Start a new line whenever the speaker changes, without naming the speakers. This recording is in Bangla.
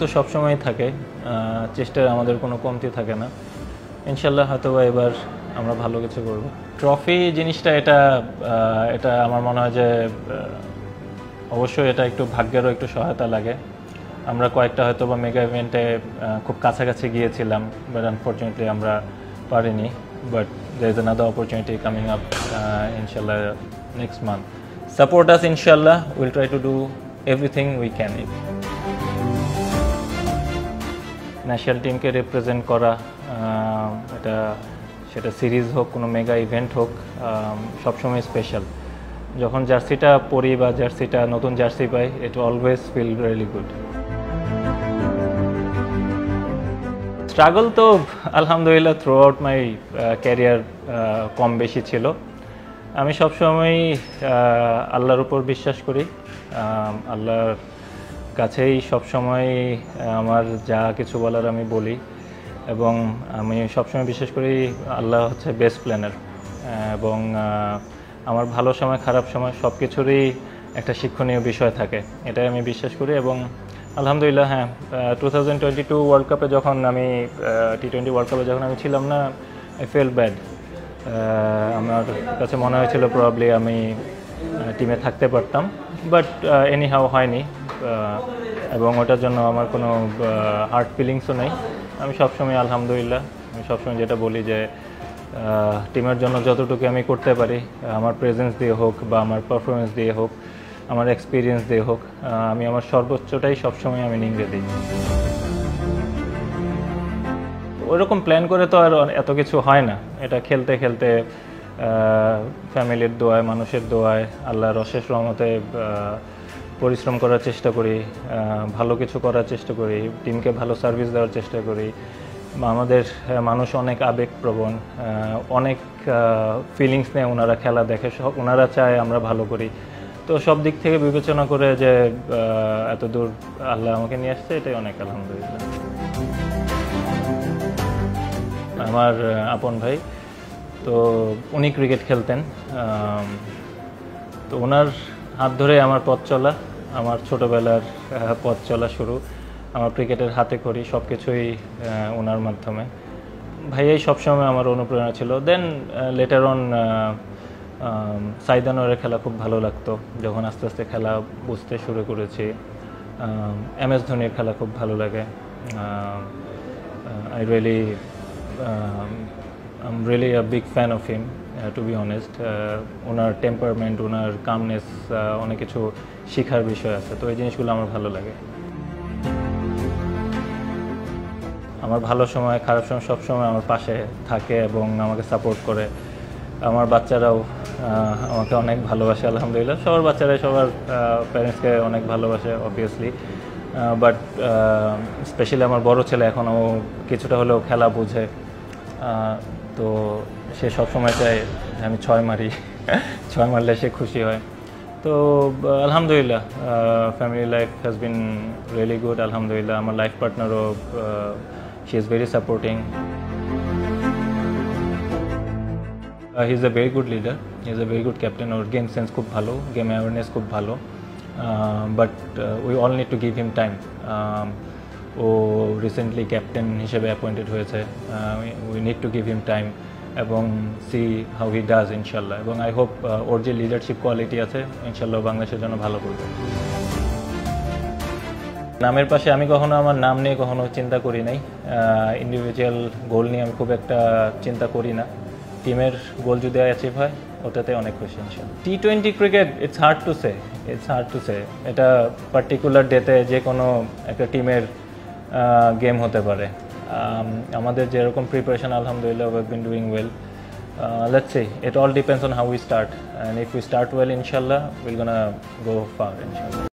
তো সব সময় থাকে চেষ্টার আমাদের কোনো কমতি থাকে না ইনশাআল্লাহ হয়তোবা এবার আমরা ভালো কিছু করব ট্রফি জিনিসটা এটা আমার মনে হয় যে অবশ্যই এটা একটু ভাগ্যেরও একটু সহায়তা লাগে আমরা কয়েকটা হয়তোবা মেগা ইভেন্টে খুব কাছাকাছি গিয়েছিলাম বাট আনফরচুনেটলি আমরা পারিনি but there is another opportunity coming up ইনশাআল্লাহ নেক্সট মান্থ সাপোর্ট আস ইনশাআল্লাহ will try to do everything we can national টিমকে রিপ্রেজেন্ট করা সেটা সিরিজ হোক কোনো মেগা ইভেন্ট হোক সবসময় স্পেশাল যখন জার্সিটা পরি বা জার্সিটা নতুন জার্সি পাই it always feel really good struggle তো আলহামদুলিল্লাহ থ্রু আউট মাই ক্যারিয়ার কম বেশি ছিল আমি সবসময় আল্লাহর উপর বিশ্বাস করি আল্লাহর কাছেই সবসময় আমার যা কিছু বলার আমি বলি এবং আমি সবসময় বিশ্বাস করি আল্লাহ হচ্ছে বেস্ট প্ল্যানার এবং আমার ভালো সময় খারাপ সময় সব কিছুরই একটা শিক্ষণীয় বিষয় থাকে এটাই আমি বিশ্বাস করি এবং আলহামদুলিল্লাহ হ্যাঁ 2022 ওয়ার্ল্ড কাপে যখন আমি টি20 ওয়ার্ল্ড কাপে যখন আমি ছিলাম না আই ফিল ব্যাড আমার কাছে মনে হয়েছিল প্রবাবলি আমি টিমে থাকতে পারতাম বাট এনি হাউ হয়নি এবং ওটার জন্য আমার কোনো হার্ট ফিলিংসও নেই আমি সবসময় আলহামদুলিল্লাহ আমি সবসময় যেটা বলি যে টিমের জন্য যতটুকু আমি করতে পারি আমার প্রেজেন্স দিয়ে হোক বা আমার পারফরমেন্স দিয়ে হোক আমার এক্সপিরিয়েন্স দিয়ে হোক আমি আমার সর্বোচ্চটাই সবসময় আমি নিংড়ে দিই ওইরকম প্ল্যান করে তো আর এত কিছু হয় না এটা খেলতে খেলতে ফ্যামিলির দোয়ায় মানুষের দোয়ায় আল্লাহর অশেষ রহমতে পরিশ্রম করার চেষ্টা করি ভালো কিছু করার চেষ্টা করি টিমকে ভালো সার্ভিস দেওয়ার চেষ্টা করি আমাদের মানুষ অনেক আবেগপ্রবণ অনেক ফিলিংস নিয়ে ওনারা খেলা দেখে ওনারা চায় আমরা ভালো করি তো সব দিক থেকে বিবেচনা করে যে এত দূর আল্লাহ আমাকে নিয়ে আসছে এটাই অনেক আলহামদুলিল্লাহ আমার আপন ভাই তো উনি ক্রিকেট খেলতেন তো ওনার হাত ধরে আমার পথ চলা আমার ছোটোবেলার পথ চলা শুরু আমার ক্রিকেটের হাতে করি সব কিছুই ওনার মাধ্যমে ভাইয়াই সবসময় আমার অনুপ্রেরণা ছিল দেন লেটার অন সাইদ আনোয়ারের খেলা খুব ভালো লাগতো যখন আস্তে আস্তে খেলা বুঝতে শুরু করেছি MS ধোনির খেলা খুব ভালো লাগে I'm really a big fan of him to be honest owner temperament owner calmness অনেক কিছু শেখার বিষয় আছে তো এই জিনিসগুলো আমার ভালো লাগে আমার ভালো সময় খারাপ সময় সব সময় আমার পাশে থাকে এবং আমাকে সাপোর্ট করে আমার বাচ্চারাও আমাকে অনেক ভালোবাসে আলহামদুলিল্লাহ সবার বাচ্চারাই সবার প্যারেন্টসকে অনেক ভালোবাসে অবভিয়াসলি বাট স্পেশালি আমার বড় ছেলে এখনও কিছুটা হলেও খেলা বোঝে তো সে সবসময় চায় আমি 6 মারি 6 মারলে সে খুশি হয় তো আলহামদুলিল্লাহ family life has been really good আলহামদুলিল্লাহ আমার লাইফ পার্টনারও she is very supporting he is a very good leader he is a very good captain or game sense খুব ভালো গেম অ্যাওয়ারনেস খুব ভালো but we all need to give him time ও রিসেন্টলি ক্যাপ্টেন হিসেবে অ্যাপয়েন্টেড হয়েছে we need to give him time এবং সি হাউ হি ডাজ ইনশাল্লাহ এবং আই হোপ ওর যে লিডারশিপ কোয়ালিটি আছে ইনশাল্লাহ বাংলাদেশের জন্য ভালো করবে নামের পাশে আমি কখনো আমার নাম নিয়ে কখনো চিন্তা করি নাই ইন্ডিভিজুয়াল গোল নিয়ে আমি খুব একটা চিন্তা করি না টিমের গোল যদি অ্যাচিভ হয় ওটাতে অনেক খুশি ইনশাল্লাহ T20 cricket it's hard to say এটা পার্টিকুলার ডেতে যে কোনো একটা টিমের গেম হতে পারে আমাদের যেরকম প্রিপারেশন আলহামদুলিল্লাহ we have been doing well let's see it all depends on how we start and if we start well inshallah we're gonna go far inshallah